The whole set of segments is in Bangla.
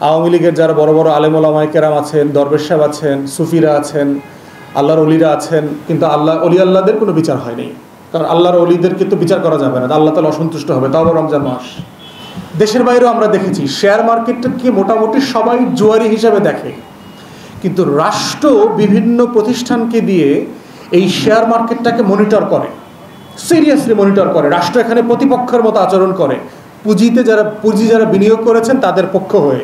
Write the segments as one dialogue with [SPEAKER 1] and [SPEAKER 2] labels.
[SPEAKER 1] আওয়ামী লীগের যারা বড় বড় আলেম ওলামায়ে কেরাম আছেন, দরবেশ সাহেব আছেন, সুফিরা আছেন, আল্লাহর অলিরা আছেন, কিন্তু আল্লাহদের কোনো বিচার হয়নি। কারণ আল্লাহর অলিদেরকে তো বিচার করা যাবে না, আল্লাহ তাআলা অসন্তুষ্ট হবে, তাও রমজান মাস। দেশের বাইরেও আমরা দেখেছি শেয়ার মার্কেটটাকে মোটামুটি সবাই জুয়ারি হিসাবে দেখে, কিন্তু রাষ্ট্র বিভিন্ন প্রতিষ্ঠানকে দিয়ে এই শেয়ার মার্কেটটাকে মনিটর করে, সিরিয়াসলি মনিটর করে। রাষ্ট্র এখানে প্রতিপক্ষের মতো আচরণ করে, পুঁজি যারা বিনিয়োগ করেছেন তাদের পক্ষ হয়ে,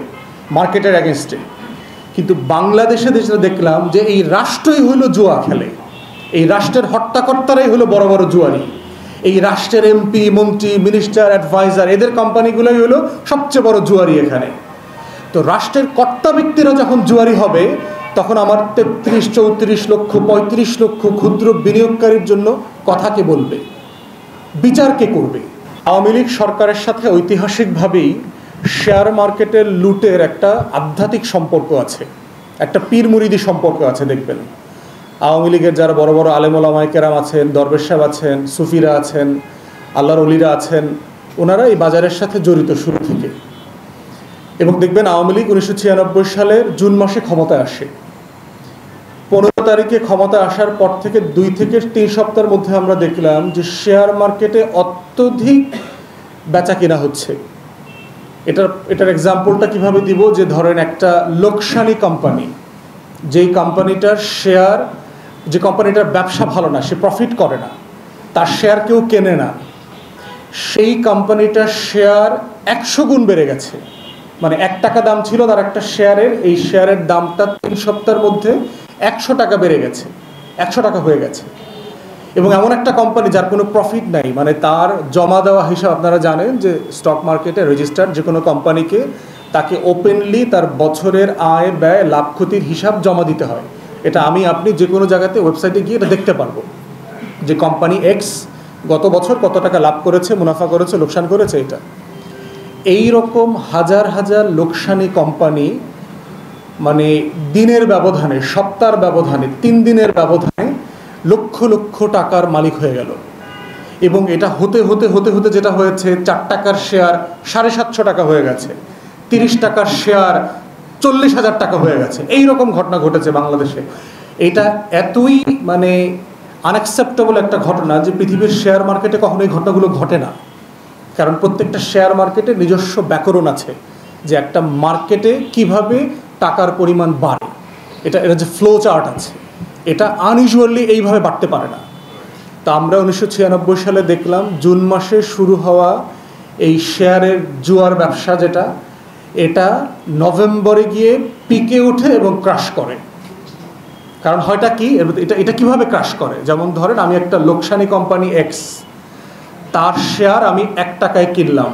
[SPEAKER 1] মার্কেটের অ্যাগেনস্টে। কিন্তু বাংলাদেশে দেখলাম যে এই রাষ্ট্রই হলো জুয়া খেলে, এই রাষ্ট্রের হর্তাকর্তারাই হলো বড় বড় জুয়ারি, এই রাষ্ট্রের এমপি, মন্ত্রী, মিনিস্টার, অ্যাডভাইজার, এদের কোম্পানিগুলোই হলো সবচেয়ে বড় জুয়ারি এখানে। তো রাষ্ট্রের কর্তা ব্যক্তিরা যখন জুয়ারি হবে, তখন আমার 33, 34 লক্ষ, 35 লক্ষ ক্ষুদ্র বিনিয়োগকারীর জন্য কথা কে বলবে, বিচার কে করবে? আওয়ামী লীগ সরকারের সাথে ঐতিহাসিকভাবেই শেয়ার মার্কেটের লুটের একটা আধ্যাত্মিক সম্পর্ক আছে, একটা পীর মুরিদি সম্পর্ক আছে। দেখবেন আওয়ামী লীগের যারা বড় বড় আলেম ওলামায়ে কেরাম আছেন, দরবেশ সাহেব আছেন, সুফিরা আছেন, আল্লাহর অলিরা আছেন, ওনারা এই বাজারের সাথে জড়িত শুরু থেকে। এবং দেখবেন আওয়ামী লীগ 1996 সালের জুন মাসে ক্ষমতায় আসে। 15 তারিখে ক্ষমতায় আসার পর থেকে 2 থেকে 3 সপ্তাহের মধ্যে আমরা দেখলাম যে শেয়ার মার্কেটে অত্যধিক বেচা কিনা হচ্ছে। এটার এক্সাম্পলটা কিভাবে দিব, যে ধরেন একটা লোকসানি কোম্পানি, যেই কোম্পানিটার শেয়ার, যে কোম্পানিটার ব্যবসা ভালো না, সে প্রফিট করে না, তার শেয়ার কেউ কেনে না, সেই কোম্পানিটার শেয়ার 100 গুণ বেড়ে গেছে। মানে 1 টাকা দাম ছিল তার একটা শেয়ারের, এই শেয়ারের দামটা 3 সপ্তাহের মধ্যে 100 টাকা বেড়ে গেছে, 100 টাকা হয়ে গেছে। এবং এমন একটা কোম্পানি যার কোনো প্রফিট নাই, মানে তার জমা দেওয়া হিসাব আপনারা জানেন যে স্টক মার্কেটে রেজিস্টার্ড যে কোনো কোম্পানিকে তাকে ওপেনলি তার বছরের আয় ব্যয় লাভ ক্ষতির হিসাব জমা দিতে হয়। এটা আপনি যে কোনো জায়গাতে ওয়েবসাইটে গিয়ে এটা দেখতে পারবো যে কোম্পানি এক্স গত বছর কত টাকা লাভ করেছে, মুনাফা করেছে, লোকসান করেছে। এটা এই রকম হাজার হাজার লোকসানি কোম্পানি মানে দিনের ব্যবধানে, সপ্তাহের ব্যবধানে, 3 দিনের ব্যবধানে লক্ষ লক্ষ টাকার মালিক হয়ে গেল। এবং এটা হতে হতে হতে হতে যেটা হয়েছে, 4 টাকার শেয়ার 750 টাকা হয়ে গেছে, 30 টাকার শেয়ার 40,000 টাকা হয়ে গেছে। এই রকম ঘটনা ঘটেছে বাংলাদেশে। এটা এতই মানে আনঅ্যাকসেপ্টেবল একটা ঘটনা যে পৃথিবীর শেয়ার মার্কেটে কখনো এই ঘটনাগুলো ঘটে না। কারণ প্রত্যেকটা শেয়ার মার্কেটে নিজস্ব ব্যাকরণ আছে, যে একটা মার্কেটে কিভাবে টাকার পরিমাণ বাড়ে, এটা যে ফ্লো চার্ট আছে, এটা আনইউজুয়ালি এইভাবে বাড়তে পারে না। তো আমরা 1996 সালে দেখলাম জুন মাসে শুরু হওয়া এই শেয়ারের জুয়ার ব্যবসা, যেটা এটা নভেম্বরে গিয়ে পিকে ওঠে এবং ক্রাশ করে। কারণ হয়টা কি, এটা কিভাবে ক্রাশ করে, যেমন ধরেন আমি একটা লোকসানি কোম্পানি এক্স, তার শেয়ার আমি 1 টাকায় কিনলাম,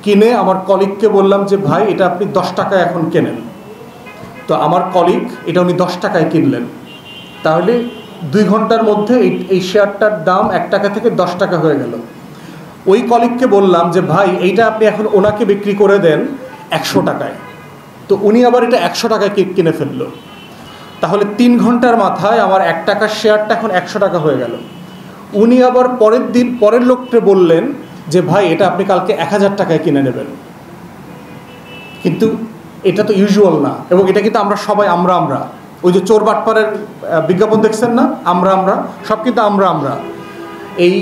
[SPEAKER 1] কিনে আমার কলিগকে বললাম যে ভাই এটা আপনি 10 টাকায় এখন কেনেন। তো আমার কলিগ এটা উনি 10 টাকায় কিনলেন, তাহলে 2 ঘন্টার মধ্যে এই শেয়ারটার দাম 1 টাকা থেকে 10 টাকা হয়ে গেল। ওই কলিগকে বললাম যে ভাই এইটা আপনি এখন ওনাকে বিক্রি করে দেন 100 টাকায়। তো উনি আবার এটা 100 টাকায় কিনে ফেললো। তাহলে 3 ঘন্টার মাথায় আমার 1 টাকার শেয়ারটা এখন 100 টাকা হয়ে গেল। উনি আবার পরের লোককে বললেন যে ভাই এটা আপনি কালকে 1000 টাকায় কিনে নেবেন। কিন্তু এটা তো ইউজুয়াল না, এবং এটা কিন্তু আমরা সবাই আমরা ওই যে চোর বাটপারের বিজ্ঞাপন দেখছেন না, আমরা সব কিন্তু আমরা এই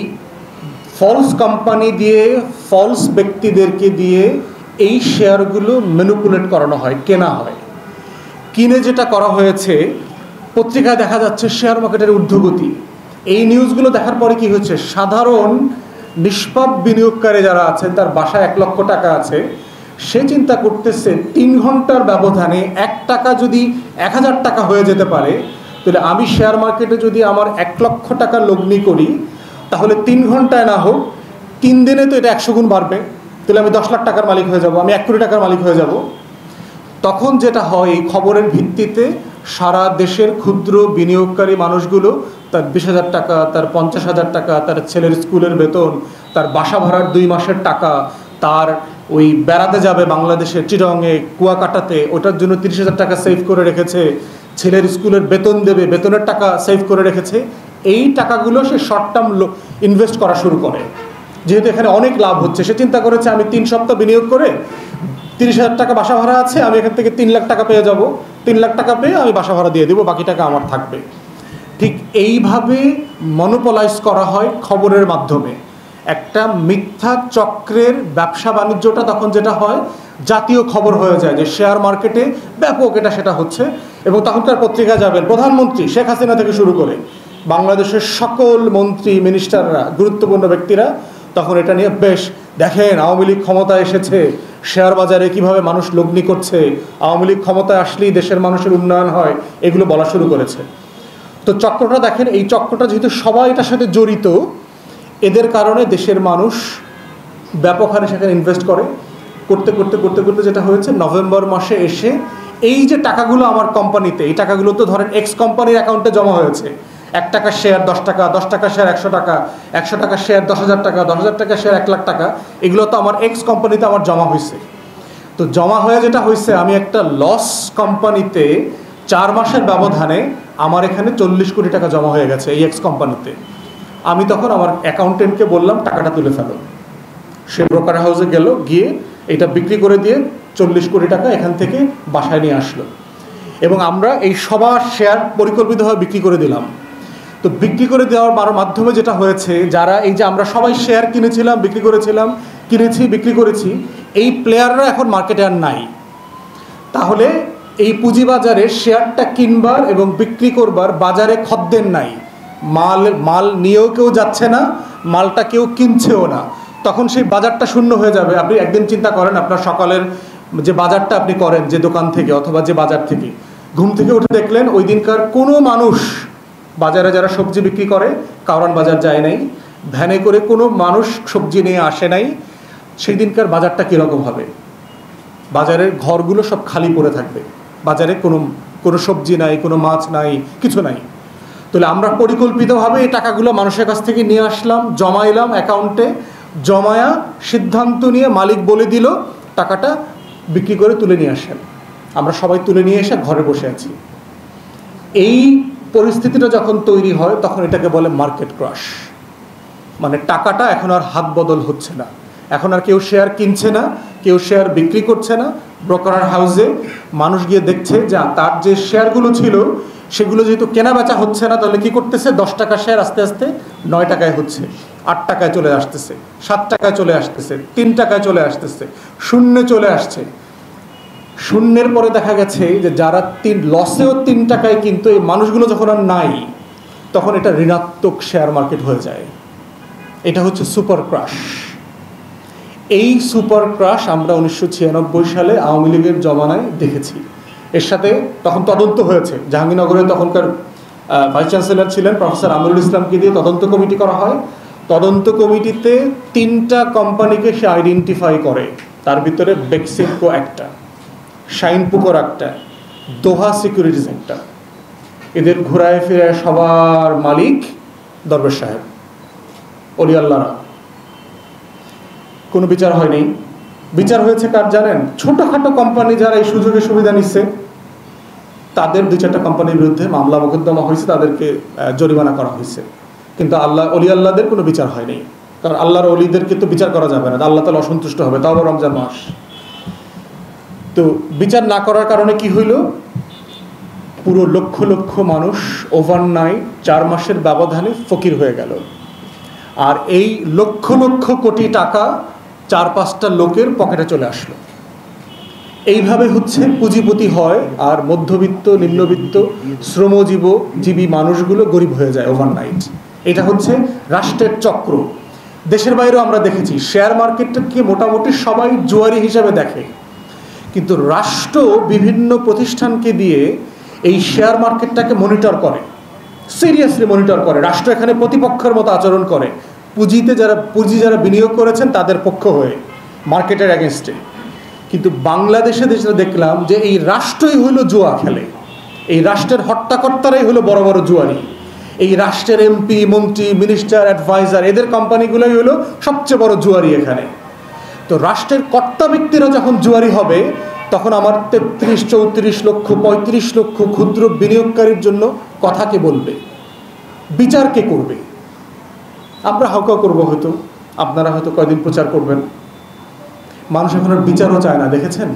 [SPEAKER 1] ফলস কোম্পানি দিয়ে, ফলস ব্যক্তিদেরকে দিয়ে এই শেয়ারগুলো ম্যানিপুলেট করানো হয়, কেনা হয়। কিনে যেটা করা হয়েছে, পত্রিকায় দেখা যাচ্ছে শেয়ার মার্কেটের ঊর্ধ্বগতি। এই নিউজগুলো দেখার পরে কি হচ্ছে, সাধারণ নিষ্পাপ বিনিয়োগকারী যারা আছেন, তার বাসায় 1 লক্ষ টাকা আছে, সে চিন্তা করতেছে 3 ঘন্টার ব্যবধানে 1 টাকা যদি 1000 টাকা হয়ে যেতে পারে, তাহলে আমি শেয়ার মার্কেটে যদি আমার 1 লক্ষ টাকা লগ্নি করি, তাহলে 3 ঘন্টায় না হোক 3 দিনে তো এটা 100 গুণ বাড়বে, তাহলে আমি 10 লাখ টাকার মালিক হয়ে যাব, আমি 1 কোটি টাকার মালিক হয়ে যাব। তখন যেটা হয়, এই খবরের ভিত্তিতে সারা দেশের ক্ষুদ্র বিনিয়োগকারী মানুষগুলো তার 20,000 টাকা, তার 50,000 টাকা, তার ছেলের স্কুলের বেতন, তার বাসা ভাড়ার 2 মাসের টাকা, তার ওই বেড়াতে যাবে বাংলাদেশে চিটংয়ে কুয়াকাটাতে, ওটার জন্য 30,000 টাকা সেভ করে রেখেছে, ছেলের স্কুলের বেতন দেবে, বেতনের টাকা সেভ করে রেখেছে। এই টাকাগুলো সে শর্ট টার্ম ইনভেস্ট করা শুরু করে, যেহেতু এখানে অনেক লাভ হচ্ছে। সে চিন্তা করেছে আমি 3 সপ্তাহ বিনিয়োগ করে 30,000 টাকা বাসা ভাড়া আছে, আমি এখান থেকে 3 লাখ টাকা পেয়ে যাব, 3 লাখ টাকা পেয়ে আমি বাসা ভাড়া দিয়ে দেবো, বাকি টাকা আমার থাকবে। ঠিক এইভাবে মনোপলাইজ করা হয় খবরের মাধ্যমে। একটা মিথ্যা চক্রের ব্যবসা বাণিজ্যটা তখন যেটা হয় জাতীয় খবর হয়ে যায় যে শেয়ার মার্কেটে ব্যাপক এটা সেটা হচ্ছে, এবং তখনকার পত্রিকা যাবেন প্রধানমন্ত্রী শেখ হাসিনা থেকে শুরু করে বাংলাদেশের সকল মন্ত্রী মিনিস্টাররা, গুরুত্বপূর্ণ ব্যক্তিরা তখন এটা নিয়ে বেশ দেখেন আওয়ামী লীগ ক্ষমতায় এসেছে, শেয়ার বাজারে কিভাবে মানুষ লগ্নি করছে, আওয়ামী লীগ ক্ষমতায় আসলেই দেশের মানুষের উন্নয়ন হয়, এগুলো বলা শুরু করেছে। তো চক্রটা দেখেন, এই চক্রটা যেহেতু সবাই এটার সাথে জড়িত, এদের কারণে দেশের মানুষ ব্যাপক হারে সেখানে ইনভেস্ট করে। করতে করতে করতে করতে যেটা হয়েছে, নভেম্বর মাসে এসে এই যে টাকাগুলো আমার কোম্পানিতে, এই টাকাগুলো তো ধরেন এক্স কোম্পানির অ্যাকাউন্টে জমা হয়েছে। 1 টাকার শেয়ার 10 টাকা, 10 টাকার শেয়ার 100 টাকা, 100 টাকার শেয়ার 10,000 টাকা, 10,000 টাকার শেয়ার 1 লাখ টাকা, এগুলো তো আমার এক্স কোম্পানিতে আমার জমা হয়েছে। তো জমা হয়ে যেটা হয়েছে, আমি একটা লস কোম্পানিতে 4 মাসের ব্যবধানে আমার এখানে 40 কোটি টাকা জমা হয়ে গেছে এই এক্স কোম্পানিতে। আমি তখন আমার অ্যাকাউন্টেন্টকে বললাম টাকাটা তুলে ফেলো। সে ব্রোকার হাউসে গেল, গিয়ে এটা বিক্রি করে দিয়ে 40 কোটি টাকা এখান থেকে বাসায় নিয়ে আসলো, এবং আমরা এই সবার শেয়ার পরিকল্পিতভাবে বিক্রি করে দিলাম। তো বিক্রি করে দেওয়ার মাধ্যমে যেটা হয়েছে, যারা এই যে আমরা সবাই শেয়ার কিনেছিলাম, বিক্রি করেছিলাম, কিনেছি বিক্রি করেছি, এই প্লেয়াররা এখন মার্কেটে আর নাই। তাহলে এই পুঁজিবাজারে শেয়ারটা কিনবার এবং বিক্রি করবার বাজারে খদ্দের নাই, মাল নিয়েও কেউ যাচ্ছে না, মালটা কেউ কিনছেও না। তখন সেই বাজারটা শূন্য হয়ে যাবে। আপনি একদিন চিন্তা করেন, আপনার সকালের যে বাজারটা আপনি করেন যে দোকান থেকে অথবা যে বাজার থেকে, ঘুম থেকে উঠে দেখলেন ওই দিনকার কোনো মানুষ বাজারে যারা সবজি বিক্রি করে কারওয়ান বাজার যায় নাই, ভ্যানে করে কোনো মানুষ সবজি নিয়ে আসে নাই, সেই দিনকার বাজারটা কীরকম হবে? বাজারের ঘরগুলো সব খালি পড়ে থাকবে, বাজারে কোনো সবজি নাই, কোনো মাছ নাই, কিছু নাই। তাহলে আমরা পরিকল্পিতভাবে এই টাকাগুলো মানুষের কাছ থেকে নিয়ে আসলাম, জমাইলাম অ্যাকাউন্টে, জমায়া সিদ্ধান্ত নিয়ে মালিক বলে দিল টাকাটা বিক্রি করে তুলে নিয়ে আসেন। আমরা সবাই তুলে নিয়ে এসে ঘরে বসে আছি। এই পরিস্থিতিটা যখন তৈরি হয় তখন এটাকে বলে মার্কেট ক্রাশ। মানে টাকাটা এখন আর হাত বদল হচ্ছে না, এখন আর কেউ শেয়ার কিনছে না, কেউ শেয়ার বিক্রি করছে না। ব্রোকার হাউসে মানুষ গিয়ে দেখছে যে তার যে শেয়ারগুলো ছিল সেগুলো যেহেতু কেনা বেচা হচ্ছে না, তাহলে কি করতেছে, 10 টাকা শেয়ার আস্তে আস্তে 9 টাকায় হচ্ছে, 8 টাকায় চলে আসতেছে, 7 টাকায় চলে আসতেছে, 3 টাকায় চলে আসতেছে, শূন্যে চলে আসছে। শূন্যের পরে দেখা গেছে যে যারা লসেও 3 টাকায়, কিন্তু এই মানুষগুলো যখন আর নাই তখন এটা ঋণাত্মক শেয়ার মার্কেট হয়ে যায়। এটা হচ্ছে সুপার ক্রাশ। এই সুপার ক্রাশ আমরা 1996 সালে আওয়ামী লীগের জমানায় দেখেছি। এর সাথে তখন তদন্ত হয়েছে, জাহাঙ্গীরনগরে তখনকার ভাইস চ্যান্সেলর ছিলেন প্রফেসর আমিরুল ইসলামকে দিয়ে তদন্ত কমিটি করা হয়। তদন্ত কমিটিতে 3টা কোম্পানিকে সে আইডেন্টিফাই করে, তার ভিতরে বেক্সিমকো একটা, শাইনপুকুর একটা, দোহা সিকিউরিটিজ একটা। এদের ঘুরায় ফিরে সবার মালিক দরবেশ সাহেব, অলি আল্লাহরা। কোনো বিচার হয়নি। বিচার হয়েছে কার জানেন? ছোটোখাটো কোম্পানি যারা এই সুযোগে সুবিধা নিচ্ছে তাদের 2-4টা কোম্পানির বিরুদ্ধে মামলা মোকদ্দমা হয়েছে, তাদেরকে জরিমানা করা হয়েছে। কিন্তু অলি আল্লাহদের কোনো বিচার হয়নি, কারণ আল্লাহর অলিদেরকে তো বিচার করা যাবে না, আল্লাহ তাআলা অসন্তুষ্ট হবে, তাও রমজান মাস। তো বিচার না করার কারণে কি হইল, পুরো লক্ষ লক্ষ মানুষ ওভারনাইট 4 মাসের ব্যবধানে ফকির হয়ে গেল। আর এই লক্ষ লক্ষ কোটি টাকা 4-5টা লোকের পকেটে চলে আসলো। এইভাবে হচ্ছে পুঁজিপতি হয়, আর মধ্যবিত্ত, নিম্নবিত্ত, শ্রমজীবী মানুষগুলো গরিব হয়ে যায় ওভারনাইট। এটা হচ্ছে রাষ্ট্রের চক্র। দেশের বাইরেও আমরা দেখেছি, শেয়ার মার্কেটটাকে মোটামুটি সবাই জুয়ারি হিসাবে দেখে, কিন্তু রাষ্ট্র বিভিন্ন প্রতিষ্ঠানকে দিয়ে এই শেয়ার মার্কেটটাকে মনিটর করে, সিরিয়াসলি মনিটর করে। রাষ্ট্র এখানে প্রতিপক্ষের মতো আচরণ করে, পুঁজি যারা বিনিয়োগ করেছেন তাদের পক্ষ হয়ে, মার্কেটের অ্যাগেনস্টে। কিন্তু বাংলাদেশে যেটা দেখলাম যে এই রাষ্ট্রই হলো জুয়া খেলে, এই রাষ্ট্রের হট্টাকর্তারাই হলো বড় বড় জুয়ারি। এই রাষ্ট্রের এমপি, মন্ত্রী, মিনিস্টার, অ্যাডভাইজার, এদের কোম্পানিগুলোই হলো সবচেয়ে বড় জুয়ারি এখানে। তো রাষ্ট্রের কর্তা ব্যক্তিরা যখন জুয়ারি হবে, তখন আমার 33-34 লক্ষ 35 লক্ষ ক্ষুদ্র বিনিয়োগকারীর জন্য কথা কে বলবে, বিচার কে করবে? আমরা হাউকা করবো হয়তো, আপনারা হয়তো কয়দিন প্রচার করবেন। মানুষ এখন আর বিচারও চায় না, দেখেছেন?